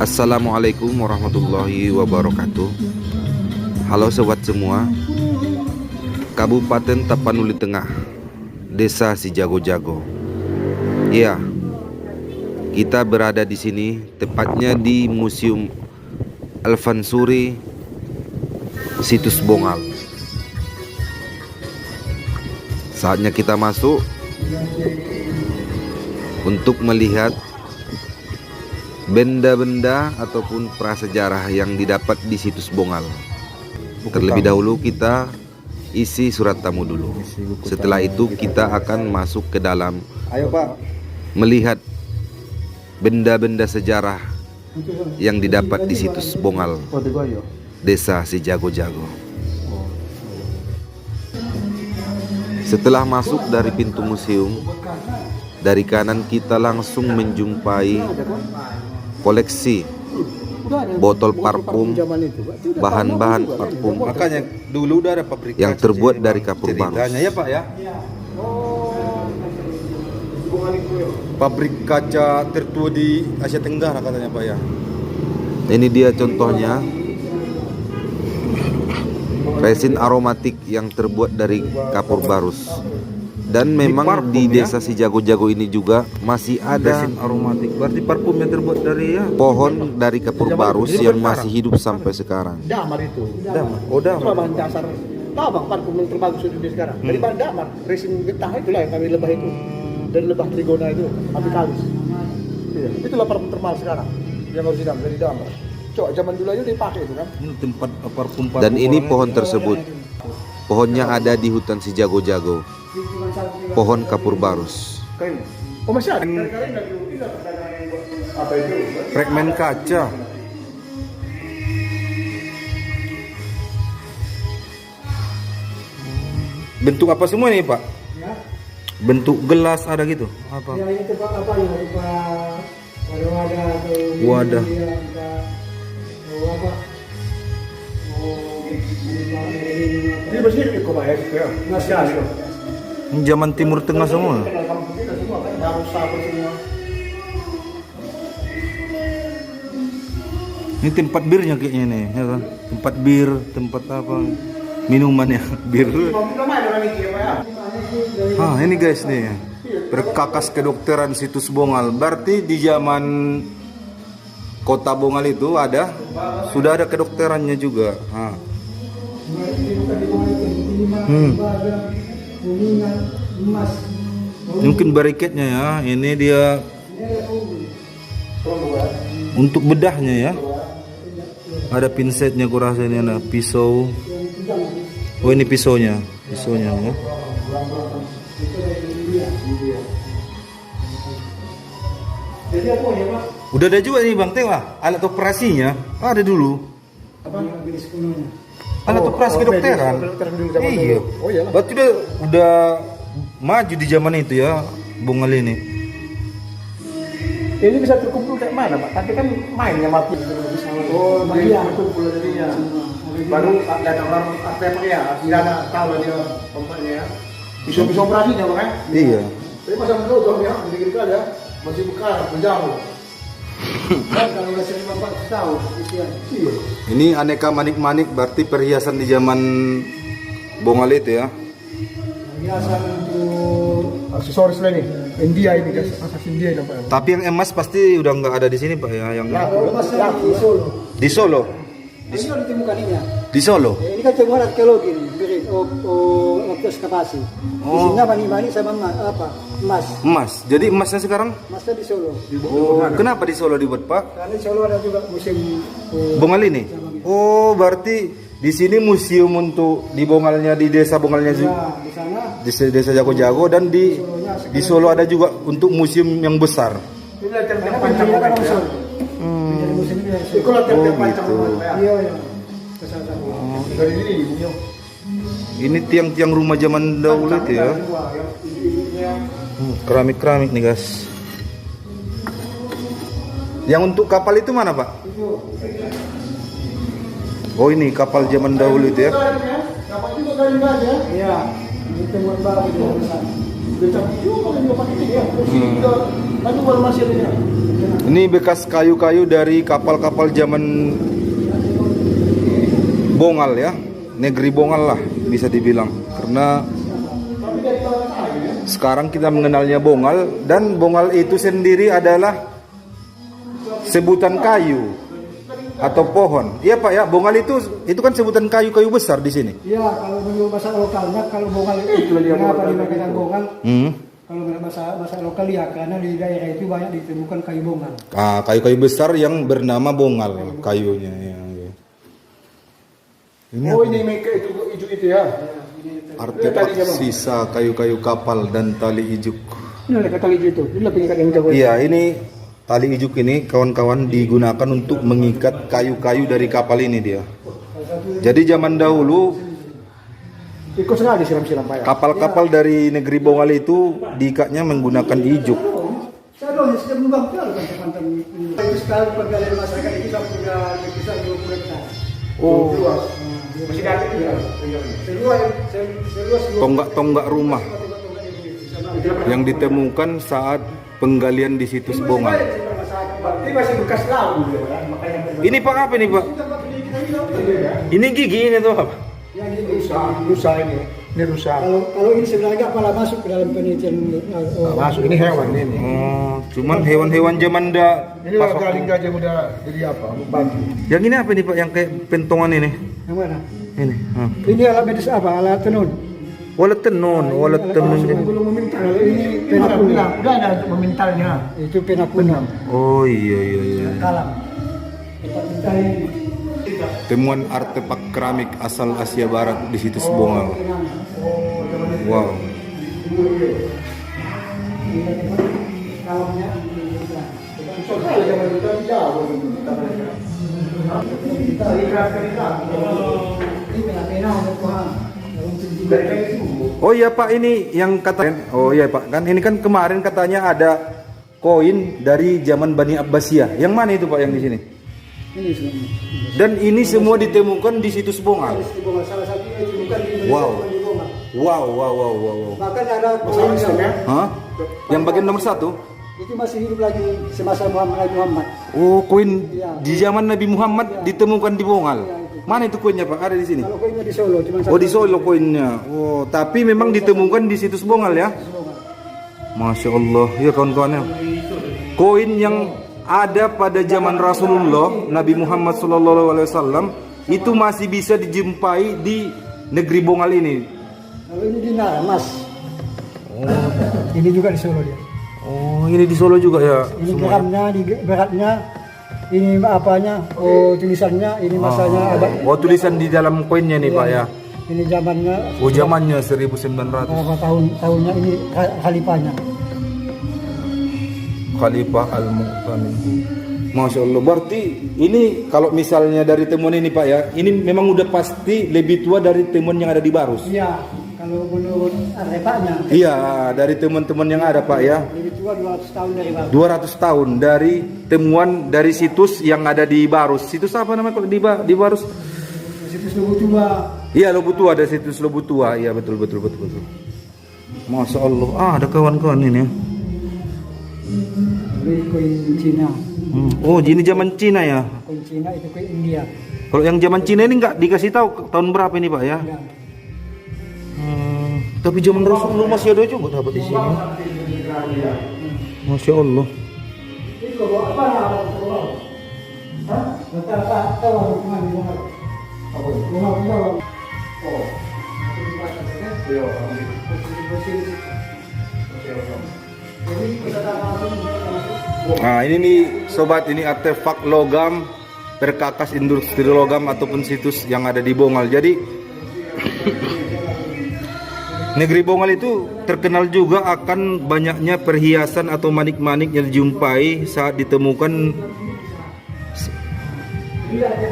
Assalamualaikum warahmatullahi wabarakatuh. Halo sobat semua. Kabupaten Tapanuli Tengah, Desa Sijago-Jago. Iya, kita berada di sini, tepatnya di Museum Alfansuri Situs Bongal. Saatnya kita masuk untuk melihat benda-benda ataupun prasejarah yang didapat di situs Bongal. Terlebih dahulu kita isi surat tamu dulu. Setelah itu kita akan masuk ke dalam, melihat benda-benda sejarah yang didapat di situs Bongal, Desa Sijago-Jago. Setelah masuk dari pintu museum, dari kanan kita langsung menjumpai koleksi botol parfum, bahan-bahan parfum. Makanya dulu udah ada pabrik yang terbuat dari kapur barus. ya Pak ya. Pabrik kaca tertua di Asia Tenggara katanya Pak ya. Ini dia contohnya, resin aromatik yang terbuat dari kapur barus. Dan memang parfum, di Desa Sijago-Jago ini juga masih ada resin aromatik. Berarti parfum yang terbuat dari pohon dari kapur barus yang masih hidup sampai sekarang. Damar itu. Damar. Oh, damar. Itulah bahan dasar. Tahu bang, parfum yang terbagus di dunia sekarang. Dari bahan damar, resin getah itulah yang kami lebah itu. Dari lebah trigona itu, apicalis. Iya. Itulah parfum termahal sekarang. Yang original dari damar. Coba zaman dulu aja dipakai itu kan. Ini tempat parfum. Dan ini pohon tersebut, pohonnya ada di hutan Sijago-Jago. Pohon kapur barus. Oh masih ada. Apa itu? Fragmen kaca. Bentuk apa semua nih Pak? Ya. Bentuk gelas ada gitu? Apa? Ya ini tempat apa ya? Tempat wadah atau Wadah. apa? Ini bersih kok Pak ya? Masih ada. Ini zaman Timur Tengah semua. Ini tempat birnya kayaknya nih, ya kan? Tempat bir, tempat apa? Minuman ya, bir. Ah, ini guys nih. Perkakas kedokteran situs Bongal. Berarti di zaman kota Bongal itu sudah ada kedokterannya juga. Mungkin bariketnya ya, ini dia untuk bedahnya ya. Ada pinsetnya kurasa ini, ada pisau. Oh ini pisaunya ya. Udah ada juga nih Bang, tengok lah alat operasinya. Ada dulu. Alat operasi kedokteran. Iya. Oh iya. Berarti udah maju di zaman itu ya, Bongal ini. Ini bisa terkumpul kayak mana Pak? Tapi kan mainnya mati. Oh iya, terkumpul jadinya. Baru ada orang apa ya? Tidak ada tahu dia tempatnya ya. Bisa operasinya Pak kan? Iya. Tapi masa dulu dong ya, dikit aja masih buka menjauh. Kan kalau udah 5-4 tahun isian. Iya. Ini aneka manik-manik, berarti perhiasan di zaman Bongal itu ya. Perhiasan untuk aksesoris lah nih. India ini guys, asas India ini Pak. Tapi yang emas pasti udah nggak ada di sini Pak ya, yang Emas di Solo. di Solo. Di Solo ditemukan ini ya. Di Solo. Ini kan temuan arkeologi nih, beri waktu ekskavasi. Di sini mani-mani sama emas. Emas. Jadi emasnya sekarang? Emasnya di Solo. Oh, kenapa di Solo dibuat Pak? Karena di Solo ada juga musim Bongal ini. Oh, berarti di sini museum untuk di Bongalnya, di desa Bongalnya di sana. di desa Jago-Jago, dan di Solo ada juga untuk museum yang besar. Ini latihan panjang kan Solo. Musim ini itu latihan panjang. Iya. Dari ini Ini tiang-tiang rumah zaman dahulu itu ya. Keramik-keramik nih guys. Yang untuk kapal itu mana Pak? Oh ini kapal zaman dahulu itu ya. Kapal juga dari baja. Iya. Ini temuan baru di sana. Udah canggih juga kalau dia pakai ini ya. Lalu baru masih ada. Ini bekas kayu-kayu dari kapal-kapal zaman Bongal ya, negeri Bongal lah bisa dibilang. Karena sekarang kita mengenalnya Bongal, dan Bongal itu sendiri adalah sebutan kayu atau pohon. Iya Pak ya, Bongal itu kan sebutan kayu-kayu besar di sini. Iya, kalau menurut bahasa lokalnya, kalau Bongal itu kenapa dinamakan Bongal? Kalau bahasa lokal ya, karena di daerah itu banyak ditemukan kayu bongal. Kayu-kayu besar yang bernama Bongal kayunya. Ya. Ini ini mereka itu ya. artefak sisa kayu-kayu kapal dan tali ijuk. Ini ada tali ijuk itu. Ini lebih ikat yang jago. Iya, ini tali ijuk ini kawan-kawan digunakan untuk mengikat kayu-kayu dari kapal ini dia. Jadi zaman dahulu Ikut sengaja siram-siram Pak ya. kapal-kapal dari negeri Bongal itu diikatnya menggunakan ijuk. Saya dong, sudah mengembang kan teman-teman. Itu sekarang penggalian masyarakat itu sampai sudah berkisar 20 hektar. Oh, luas. Masih ada juga. Seluas Tonggak-tonggak rumah yang ditemukan saat penggalian di situs Bongal. Ini masih bekas laut makanya. Ini Pak apa nih Pak? Ini gigi ini tuh apa? Rusa ini. Ini rusa. Kalau ini sebenarnya malah masuk ke dalam penelitian. Masuk ini hewan ini. Oh, cuman hewan-hewan zaman Ini lah galing gajah udah jadi apa? Batu. Yang ini apa nih Pak? Yang kayak pentongan ini? Yang mana? Ini. Ini alat medis apa? Alat tenun. Walet tenun, walet tenun. Belum memintal. Ini pena kuno. Udah ada untuk memintalnya. Itu pena kuno. Oh iya. Kalam. Kita minta ini. Temuan artefak keramik asal Asia Barat di situs Bongal. Wow. Oh iya Pak, ini yang kata. Oh iya Pak, kan ini kan kemarin katanya ada koin dari zaman Bani Abbasiyah. Yang mana itu Pak yang di sini? Ini semua. Dan ini semua ditemukan di situs Bongal. Salah satunya ditemukan di Indonesia. Wow. bukan di Bongal. Wow. Bahkan ada koinnya. Hah? Yang bagian nomor 1? Itu masih hidup lagi semasa Muhammad. Oh, koin di zaman Nabi Muhammad ditemukan di Bongal. Mana itu koinnya Pak? Ada di sini. Kalau koinnya di Solo, cuma Oh, di Solo koinnya. Oh, tapi memang ditemukan di situs Bongal ya. Masya Allah, ya kawan-kawan ya. Koin yang ada pada zaman Rasulullah Nabi Muhammad SAW itu masih bisa dijumpai di negeri Bongal ini. Kalau ini dinar, emas. Ini juga di Solo dia. Oh, ini di Solo juga ya. Ini gramnya, di beratnya, ini apanya, tulisannya, ini masanya abad. Oh, tulisan di dalam koinnya nih Pak ya. Ini zamannya. Oh, zamannya 1900. Berapa tahunnya ini khalifahnya. Khalifah Al-Mu'tamin. Masya Allah, berarti ini kalau misalnya dari temuan ini Pak ya, ini memang udah pasti lebih tua dari temuan yang ada di Barus. Iya, kalau menurut artefaknya. Iya, dari teman-teman yang ada Pak ya. Lebih tua 200 tahun dari Barus. 200 tahun dari temuan dari situs yang ada di Barus. Situs apa namanya kalau di Barus? Situs Lobu Tua. Iya, Lobu Tua, ada situs Lobu Tua. Iya, betul. Masya Allah. Ada kawan-kawan ini ya. Ini koin Cina. Oh, ini zaman Cina ya. Koin Cina itu koin India. Kalau yang zaman Cina ini nggak dikasih tahu tahun berapa ini Pak ya? Ya. Tapi zaman Rasulullah masih ada juga dapat di sini. Masya Allah. Ini kok apa? Hah? Betapa tahu hubungan di rumah. Rumah. Oh. Nah ini nih sobat, ini artefak logam perkakas industri logam ataupun situs yang ada di Bongal. Jadi negeri Bongal itu terkenal juga akan banyaknya perhiasan atau manik-manik yang dijumpai saat ditemukan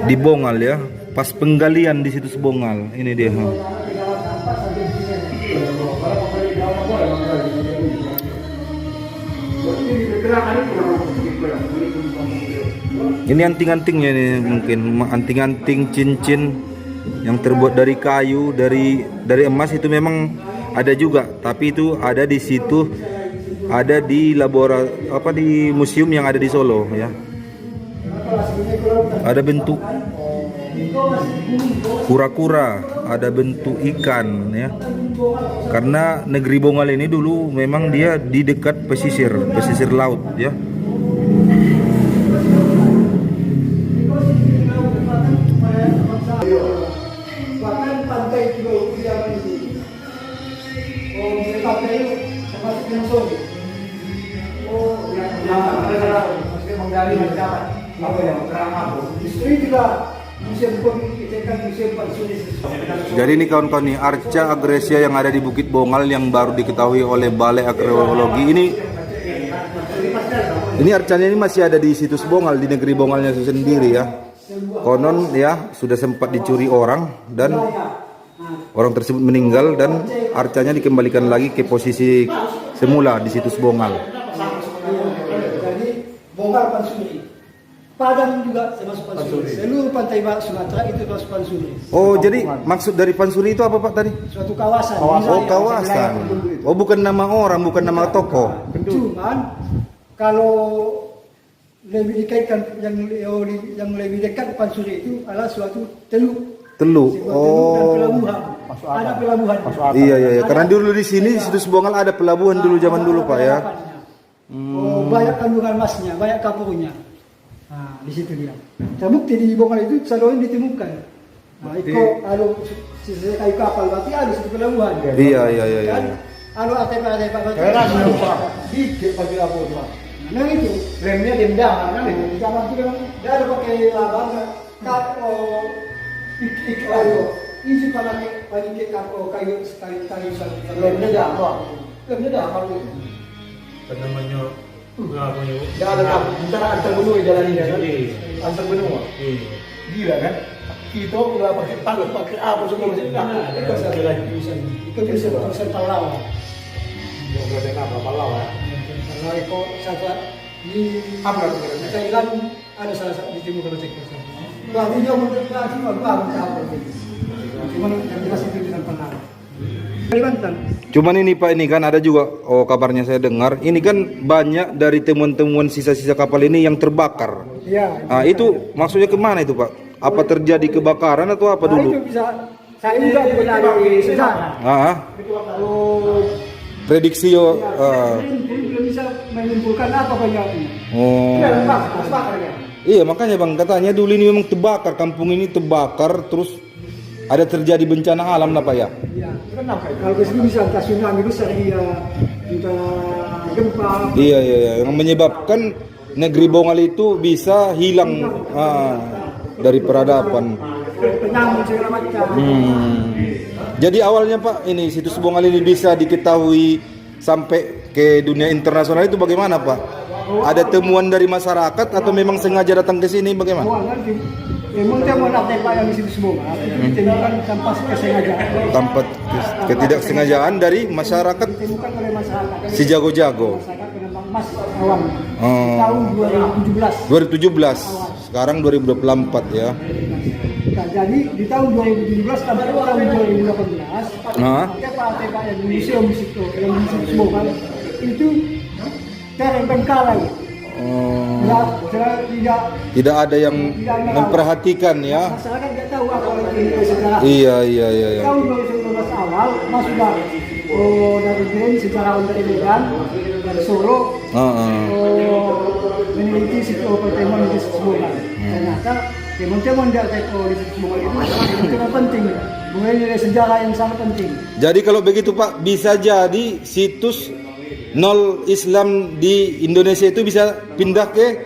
di Bongal ya, pas penggalian di situs Bongal. Ini dia. Ini anting-antingnya nih, mungkin anting-anting cincin yang terbuat dari kayu, dari emas itu memang ada juga, tapi itu ada di situ ada di di museum yang ada di Solo ya. Ada bentuk kura-kura, ada bentuk ikan ya. Karena negeri Bongal ini dulu memang dia di dekat pesisir laut ya. Bahkan pantai juga zaman itu. Oh, pantai itu termasuk langsung. Oh, masih menggali dapat. Apa yang terang aku? Istri juga museum Pansuri. Jadi ini kawan-kawan nih, arca Agresia yang ada di Bukit Bongal yang baru diketahui oleh Balai Arkeologi ini arcanya ini masih ada di situs Bongal, di negeri Bongalnya itu sendiri ya. Konon ya sudah sempat dicuri orang dan orang tersebut meninggal dan arcanya dikembalikan lagi ke posisi semula di situs Bongal. Jadi Bongal Pansuri. Padang juga termasuk Pansuri. Seluruh pantai barat Sumatera itu termasuk Pansuri. Oh, jadi maksud dari Pansuri itu apa Pak tadi? Suatu kawasan. Oh, kawasan. Oh, bukan nama orang, bukan nama toko. Cuman kalau lebih dikaitkan yang lebih dekat Pansuri itu adalah suatu teluk. Teluk. Dan Oh. pelabuhan. Ada pelabuhan. Iya. Karena dulu di sini situs Bongal ada pelabuhan dulu zaman dulu Pak ya. Oh, banyak kandungan emasnya, banyak kapurnya. Nah, di situ dia. Terbukti di Bongal itu selalu ditemukan. Nah, itu sisa kayu kapal berarti ada situ pelabuhan. Iya. Kan? Ada artefak-artefak berarti. Dikit pakai apa tuh? Nah itu. Remnya dendam kan itu. Zaman itu memang dia ada pakai labang, kayu. Ini pakai kayu Remnya apa? Lemnya dah apa itu? Namanya Ya ada antara antar benua jalan ini kan? Antar benua. Gila kan? Kita udah pakai apa semua masih Itu satu lagi tulisan Pahlawan. Enggak ada apa Palau ya. Kalau itu satu di Thailand ada salah satu ditemukan oleh Ceko. Berarti dia berarti apa? Cuma yang jelas itu tulisan Pahlawan. Kalimantan. Cuman ini Pak, ini kan ada juga, kabarnya saya dengar, ini kan banyak dari temuan-temuan sisa-sisa kapal ini yang terbakar. Iya. Nah, itu maksudnya kemana itu Pak? Apa terjadi kebakaran atau apa Nah, dulu? itu bisa saya juga dari sejarah. Prediksi Belum bisa menyimpulkan apa penyebabnya. Oh. Bakar ya. Iya, makanya Bang, katanya dulu ini memang terbakar, kampung ini terbakar, terus ada terjadi bencana alam lah Pak ya? Iya. Kalau ke sini bisa entah tsunami besar ya, entah gempa. Iya, yang menyebabkan negeri Bongal itu bisa hilang dari peradaban. Penyambung segala macam. Jadi awalnya Pak, ini situs Bongal ini bisa diketahui sampai ke dunia internasional itu bagaimana Pak? Ada temuan dari masyarakat atau memang sengaja datang ke sini bagaimana? Memang temuan artefak yang di situ semua itu ditemukan tanpa kesengajaan. Tanpa ketidaksengajaan dari masyarakat Ditemukan oleh masyarakat. si jago-jago. Masyarakat penambang emas awam. Tahun 2017. 2017. Sekarang 2024 ya. Nah, jadi di tahun 2017 sampai tahun 2018 artefak yang di museum di situ yang di situ semua itu terbengkalai. Tidak ada yang memperhatikan ya. Masyarakat tidak tahu apa itu sejarah. Iya. Tahun 2019 awal masuklah dari BEN sejarawan dari Medan dari Solo meneliti situ pertemuan di Sumbawa. Ternyata temuan-temuan di Sumbawa itu penting. Mulai dari sejarah yang sangat penting. Jadi kalau begitu Pak, bisa jadi situs nol Islam di Indonesia itu bisa pindah ke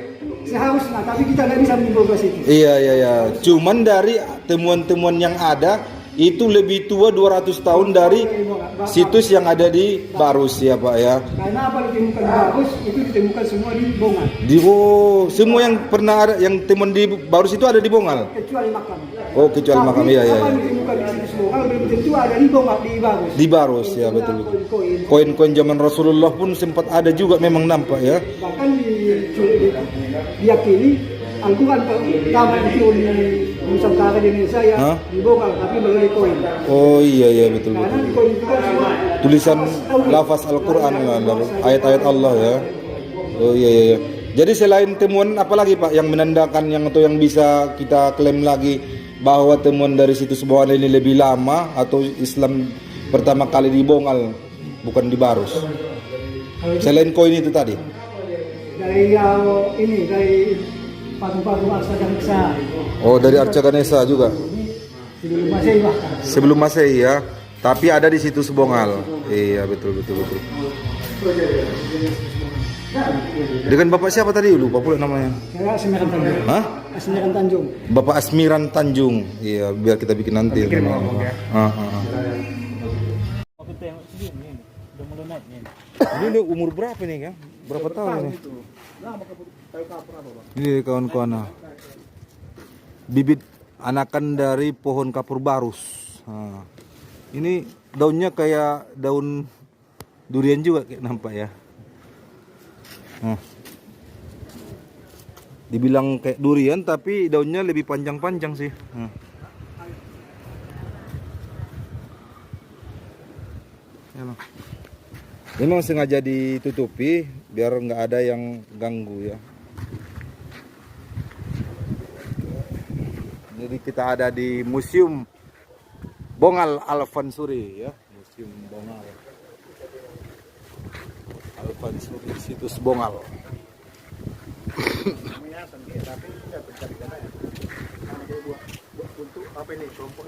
seharusnya, tapi kita nggak bisa menyimpulkan situ. Iya. Cuman dari temuan-temuan yang ada itu lebih tua 200 tahun dari situs yang ada di Barus ya Pak ya. Karena apa ditemukan di Barus itu ditemukan semua di Bongal. Semua yang pernah ada yang temuan di Barus itu ada di Bongal. Kecuali makam. Oh, kecuali makam iya. Apa yang ditemukan di situs Bongal belum tentu ada di Bongal di Barus. Di Barus ya betul. Koin-koin zaman Rasulullah pun sempat ada juga memang nampak ya. Bahkan diyakini Al-Quran pertama itu Nusantara di Indonesia ya Hah? dibongkar tapi melalui koin. Oh iya betul Karena betul. di koin itu kan semua Tulisan lafaz Al-Qur'an ayat-ayat Allah ya. Oh iya. Jadi selain temuan apa lagi Pak yang menandakan yang atau yang bisa kita klaim lagi bahwa temuan dari situs Bongal ini lebih lama atau Islam pertama kali di Bongal bukan di Barus? Selain koin itu tadi. dari yang ini dari patung-patung Arsa Ganesha Oh dari Arca Ganesha juga. sebelum Masehi bahkan. Sebelum Masehi ya. Tapi ada di situs Bongal. Iya betul. Dengan Bapak siapa tadi? Lupa pula namanya. Saya Asmiran Tanjung. Hah? Asmiran Tanjung. Bapak Asmiran Tanjung. Iya, biar kita bikin nanti. Ini udah umur berapa nih, Kang? Berapa tahun ini? Ini kawan-kawan. Bibit anakan dari pohon kapur barus. Nah, ini daunnya kayak daun durian juga kayak nampak ya. Nah. Dibilang kayak durian tapi daunnya lebih panjang-panjang sih. Nah. Memang sengaja ditutupi biar nggak ada yang ganggu ya. Jadi kita ada di Museum Bongal Al-Fansuri ya, Museum Bongal Al-Fansuri, situs Bongal. Tapi untuk apa ini kelompok ini